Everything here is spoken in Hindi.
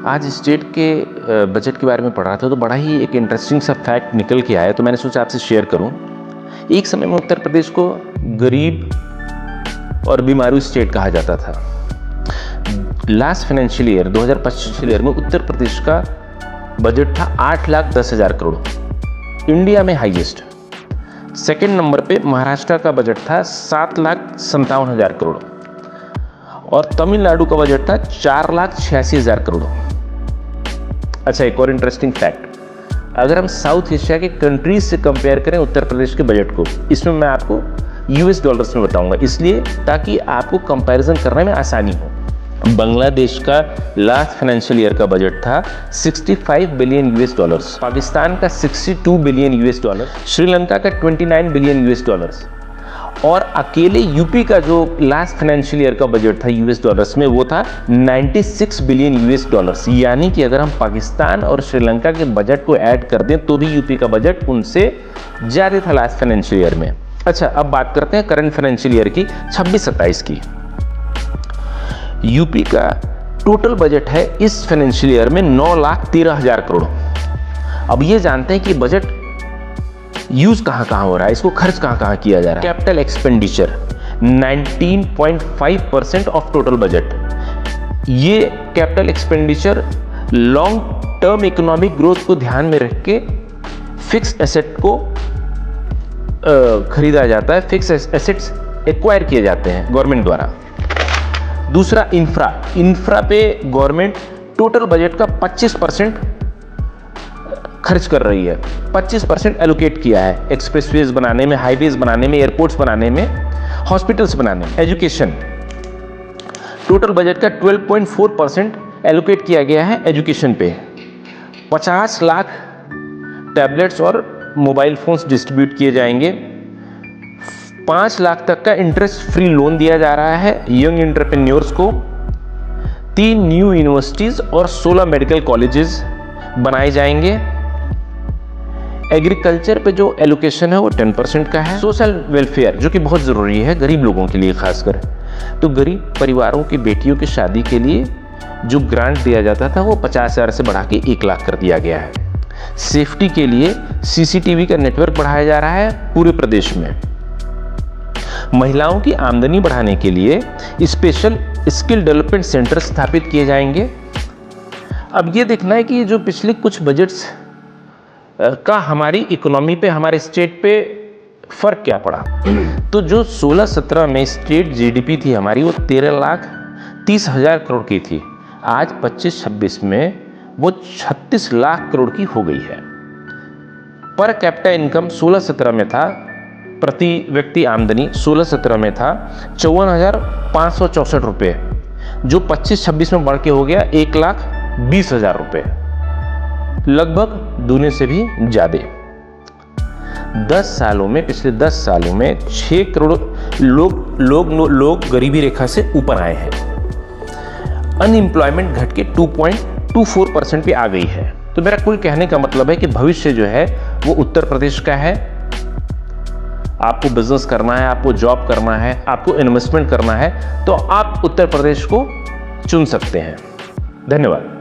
आज स्टेट के बजट के बारे में पढ़ रहा था तो बड़ा ही एक इंटरेस्टिंग सा फैक्ट निकल के आया, तो मैंने सोचा आपसे शेयर करूं। एक समय में उत्तर प्रदेश को गरीब और बीमारू स्टेट कहा जाता था। लास्ट फाइनेंशियल ईयर 2025 ईयर में उत्तर प्रदेश का बजट था 8,10,000 करोड़, इंडिया में हाईएस्ट। सेकेंड नंबर पे महाराष्ट्र का बजट था 7,57,000 करोड़ और तमिलनाडु का बजट था 4,86,000 करोड़। अच्छा, एक और इंटरेस्टिंग फैक्ट, अगर हम साउथ एशिया के कंट्रीज से कंपेयर करें उत्तर प्रदेश के बजट को, इसमें मैं आपको यूएस डॉलर्स में बताऊंगा, इसलिए ताकि आपको कंपैरिजन करने में आसानी हो। बांग्लादेश का लास्ट फाइनेंशियल ईयर का बजट था 65 बिलियन यूएस डॉलर्स, पाकिस्तान का 62 बिलियन यूएस डॉलर, श्रीलंका का 29 बिलियन यूएस डॉलर्स और अकेले यूपी का जो लास्ट फाइनेंशियल ईयर का बजट था यूएस डॉलर्स में वो था 96 बिलियन यूएस डॉलर्स। यानी कि अगर हम पाकिस्तान और श्रीलंका के बजट को ऐड कर दें तो भी यूपी का बजट उनसे ज़्यादा था लास्ट फाइनेंशियल ईयर में। अच्छा, अब बात करते हैं करंट फाइनेंशियल ईयर की 26-27 की। यूपी का टोटल बजट है इस फाइनेंशियल ईयर में 9,13,000 करोड़। अब ये जानते हैं कि बजट यूज कहाँ हो रहा है, इसको खर्च कहाँ किया जा रहा है। Capital expenditure 19.5% of total budget. ये capital expenditure long term economic growth को ध्यान में रख के फिक्स एसेट को खरीदा जाता है, फिक्स एसेट्स एक्वायर किए जाते हैं गवर्नमेंट द्वारा। दूसरा इंफ्रा पे गवर्नमेंट टोटल बजट का 25% खर्च कर रही है, 25% एलोकेट किया है एक्सप्रेसवेज बनाने में, हाईवेज बनाने में, एयरपोर्ट्स बनाने में, हॉस्पिटल्स बनाने में। एजुकेशन टोटल बजट का 12.4% एलोकेट किया गया है एजुकेशन पे। 50 लाख टैबलेट्स और मोबाइल फोन्स डिस्ट्रीब्यूट किए जाएंगे। 5 लाख तक का इंटरेस्ट फ्री लोन दिया जा रहा है यंग एंटरप्रेन्योर्स को। 3 न्यू यूनिवर्सिटीज और 16 मेडिकल कॉलेजेस बनाए जाएंगे। एग्रीकल्चर पे जो एलोकेशन है वो 10% का है। सोशल वेलफेयर जो कि बहुत ज़रूरी है गरीब लोगों के लिए खासकर, तो गरीब परिवारों की बेटियों की शादी के लिए जो ग्रांट दिया जाता था वो 50,000 से बढ़ा के 1 लाख कर दिया गया है। सेफ्टी के लिए सीसीटीवी का नेटवर्क बढ़ाया जा रहा है पूरे प्रदेश में। महिलाओं की आमदनी बढ़ाने के लिए स्पेशल स्किल डेवलपमेंट सेंटर स्थापित किए जाएंगे। अब ये देखना है कि ये जो पिछले कुछ बजट्स का हमारी इकोनॉमी पे, हमारे स्टेट पे फर्क क्या पड़ा। तो जो 16-17 में स्टेट जीडीपी थी हमारी वो 13,30,000 करोड़ की थी। आज 25-26 में वो 36 लाख करोड़ की हो गई है। पर कैपिटा इनकम 16-17 में था, प्रति व्यक्ति आमदनी 16-17 में था 54,564 रुपये, जो 25-26 में बढ़ के हो गया 1,20,000 रुपये, लगभग दूने से भी ज़्यादा। 10 सालों में, पिछले 10 सालों में 6 करोड़ लोग गरीबी रेखा से ऊपर आए हैं। अनएम्प्लॉयमेंट घट के 2.24% पे आ गई है। तो मेरा कुल कहने का मतलब है कि भविष्य जो है वो उत्तर प्रदेश का है। आपको बिजनेस करना है, आपको जॉब करना है, आपको इन्वेस्टमेंट करना है, तो आप उत्तर प्रदेश को चुन सकते हैं। धन्यवाद।